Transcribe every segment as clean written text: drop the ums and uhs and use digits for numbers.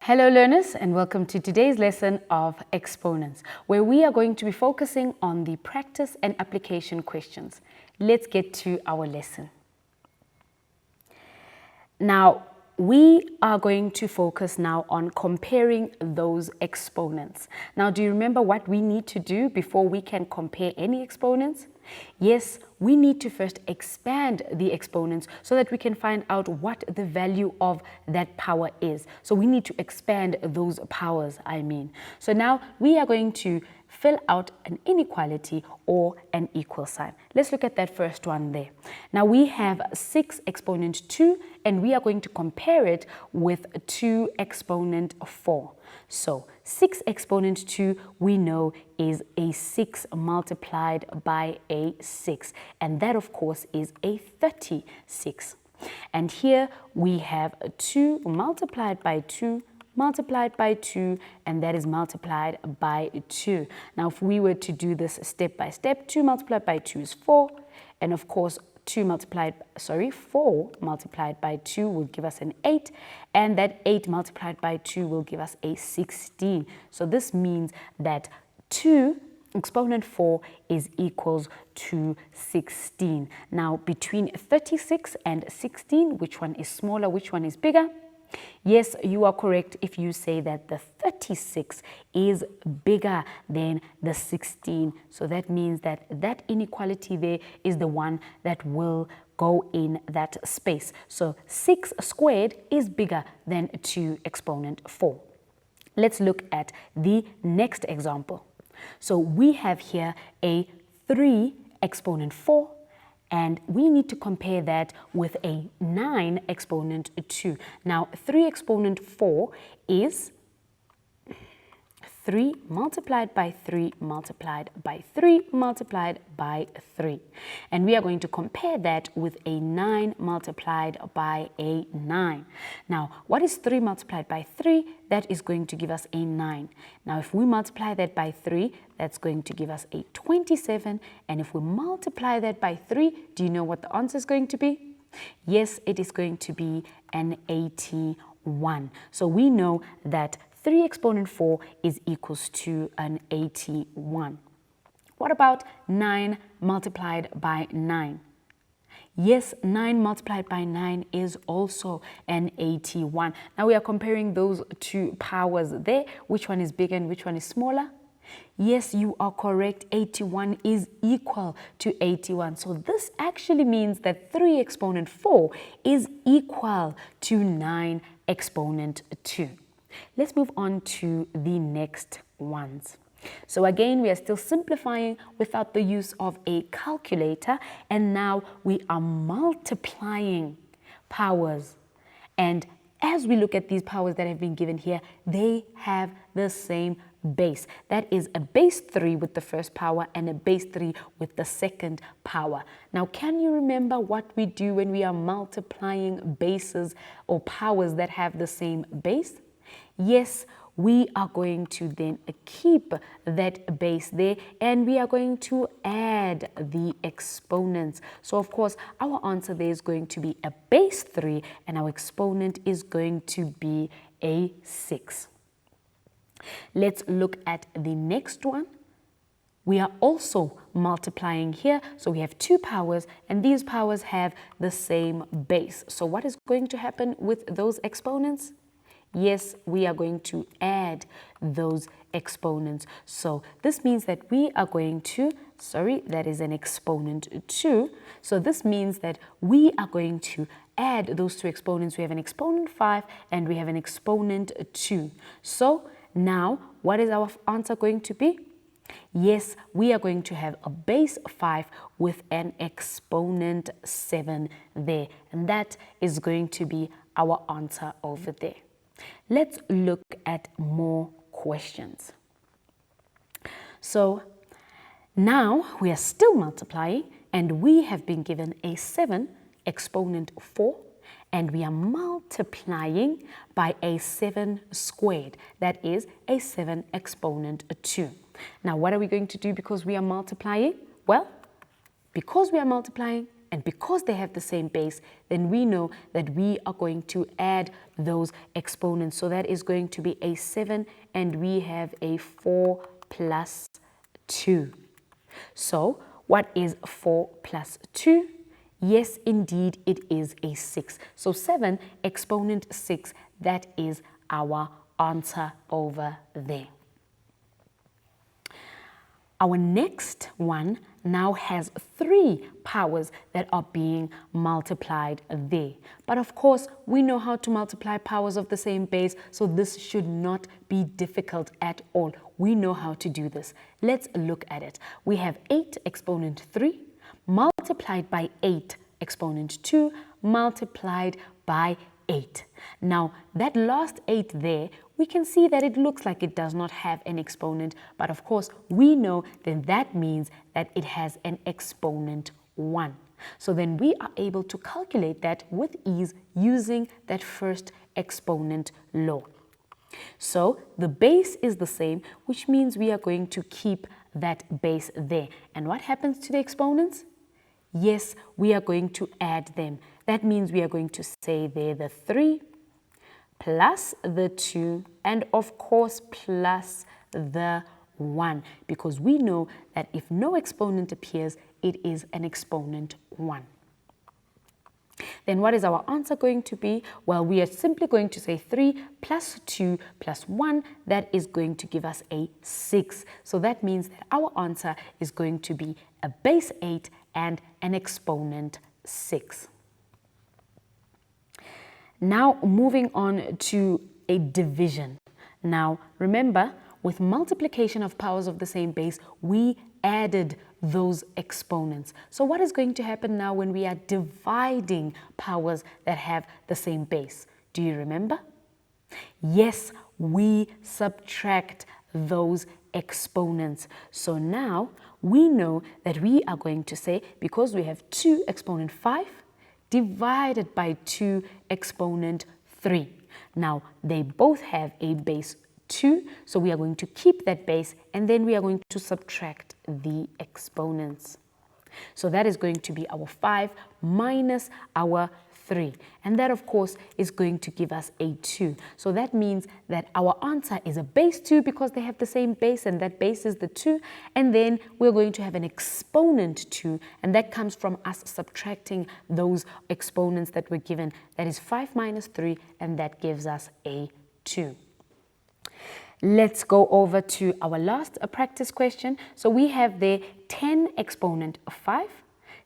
Hello learners, and welcome to today's lesson of Exponents, where we are going to be focusing on the practice and application questions. Let's get to our lesson. Now, we are going to focus now on comparing those exponents. Now, do you remember what we need to do before we can compare any exponents? Yes, we need to first expand the exponents so that we can find out what the value of that power is. So we need to expand those powers, So now we are going to fill out an inequality or an equal sign. Let's look at that first one there. Now we have 6 exponent 2 and we are going to compare it with 2 exponent 4. So 6 exponent 2 we know is a 6 multiplied by a 6, and that of course is a 36. And here we have 2 multiplied by 2 multiplied by 2, and that is multiplied by 2. Now if we were to do this step by step, 2 multiplied by 2 is 4, and of course 4 multiplied by 2 will give us an 8, and that 8 multiplied by 2 will give us a 16. So this means that 2 exponent 4 is equals to 16. Now between 36 and 16, which one is smaller, which one is bigger? Yes, you are correct if you say that the 36 is bigger than the 16. So that means that that inequality there is the one that will go in that space. So 6 squared is bigger than 2 exponent 4. Let's look at the next example. So we have here a 3 exponent 4. And we need to compare that with a 9 exponent 2. Now, 3 exponent 4 is 3 multiplied by 3 multiplied by 3 multiplied by 3. And we are going to compare that with a 9 multiplied by a 9. Now, what is 3 multiplied by 3? That is going to give us a 9. Now, if we multiply that by 3, that's going to give us a 27. And if we multiply that by 3, do you know what the answer is going to be? Yes, it is going to be an 81. So we know that 3 exponent 4 is equals to an 81. What about 9 multiplied by 9? Yes, 9 multiplied by 9 is also an 81. Now we are comparing those two powers there. Which one is bigger and which one is smaller? Yes, you are correct. 81 is equal to 81. So this actually means that 3 exponent 4 is equal to 9 exponent 2. Let's move on to the next ones. So again, we are still simplifying without the use of a calculator, and now we are multiplying powers. And as we look at these powers that have been given here, they have the same base. That is a base 3 with the first power and a base 3 with the second power. Now, can you remember what we do when we are multiplying bases or powers that have the same base? Yes, we are going to then keep that base there and we are going to add the exponents. So of course, our answer there is going to be a base 3 and our exponent is going to be a 6. Let's look at the next one. We are also multiplying here. So we have 2 powers and these powers have the same base. So what is going to happen with those exponents? Yes, we are going to add those exponents. So this means that we are going to, that is an exponent 2. So this means that we are going to add those 2 exponents. We have an exponent 5 and we have an exponent 2. So now what is our answer going to be? Yes, we are going to have a base 5 with an exponent 7 there. And that is going to be our answer over there. Let's look at more questions. So now we are still multiplying and we have been given a 7 exponent 4 and we are multiplying by a 7 squared. That is a 7 exponent 2. Now what are we going to do because we are multiplying? Well, because we are multiplying, and because they have the same base, then we know that we are going to add those exponents. So that is going to be a 7, and we have a 4 plus 2. So what is 4 plus 2? Yes, indeed, it is a 6. So 7 exponent 6, that is our answer over there. Our next one now has 3 powers that are being multiplied there. But of course, we know how to multiply powers of the same base, so this should not be difficult at all. We know how to do this. Let's look at it. We have 8 exponent 3 multiplied by 8 exponent 2 multiplied by 8. Now, that last 8 there, we can see that it looks like it does not have an exponent, but of course, we know then that means that it has an exponent 1. So then we are able to calculate that with ease using that first exponent law. So the base is the same, which means we are going to keep that base there. And what happens to the exponents? Yes, we are going to add them. That means we are going to say there the 3 plus the 2 and of course plus the 1, because we know that if no exponent appears, it is an exponent 1. Then what is our answer going to be? Well, we are simply going to say 3 plus 2 plus 1. That is going to give us a 6. So that means that our answer is going to be a base 8 and an exponent 6. Now moving on to a division. Now remember, with multiplication of powers of the same base, we added those exponents. So what is going to happen now when we are dividing powers that have the same base? Do you remember? Yes, we subtract those exponents. So now we know that we are going to say, because we have 2 exponent 5 divided by 2 exponent 3. Now they both have a base 2, so we are going to keep that base, and then we are going to subtract the exponents. So that is going to be our 5 minus our 3, and that of course is going to give us a 2. So that means that our answer is a base 2 because they have the same base, and that base is the 2, and then we're going to have an exponent 2, and that comes from us subtracting those exponents that were given. That is 5 minus 3, and that gives us a 2. Let's go over to our last practice question. So we have there 10 exponent 5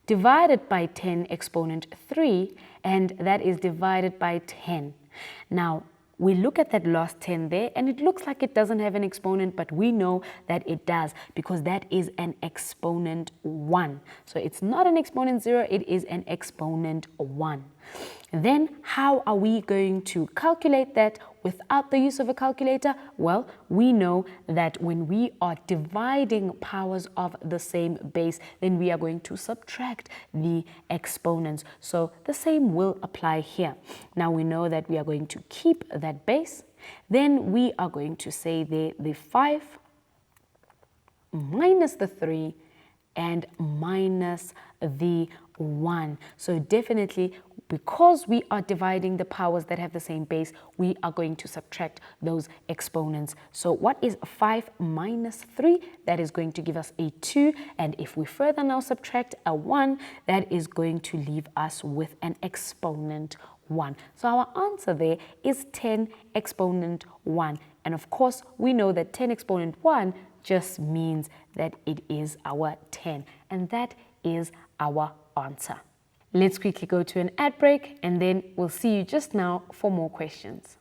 divided by 10 exponent 3, and that is divided by 10. Now, we look at that last 10 there, and it looks like it doesn't have an exponent, but we know that it does because that is an exponent 1. So it's not an exponent 0, it is an exponent 1. Then how are we going to calculate that without the use of a calculator? Well, we know that when we are dividing powers of the same base, then we are going to subtract the exponents. So the same will apply here. Now we know that we are going to keep that base. Then we are going to say the 5 minus the 3 and minus the 1. So definitely, because we are dividing the powers that have the same base, we are going to subtract those exponents. So what is 5 minus 3? That is going to give us a 2. And if we further now subtract a 1, that is going to leave us with an exponent 1. So our answer there is 10 exponent 1. And of course, we know that 10 exponent 1 just means that it is our 10. And that is our answer. Let's quickly go to an ad break, and then we'll see you just now for more questions.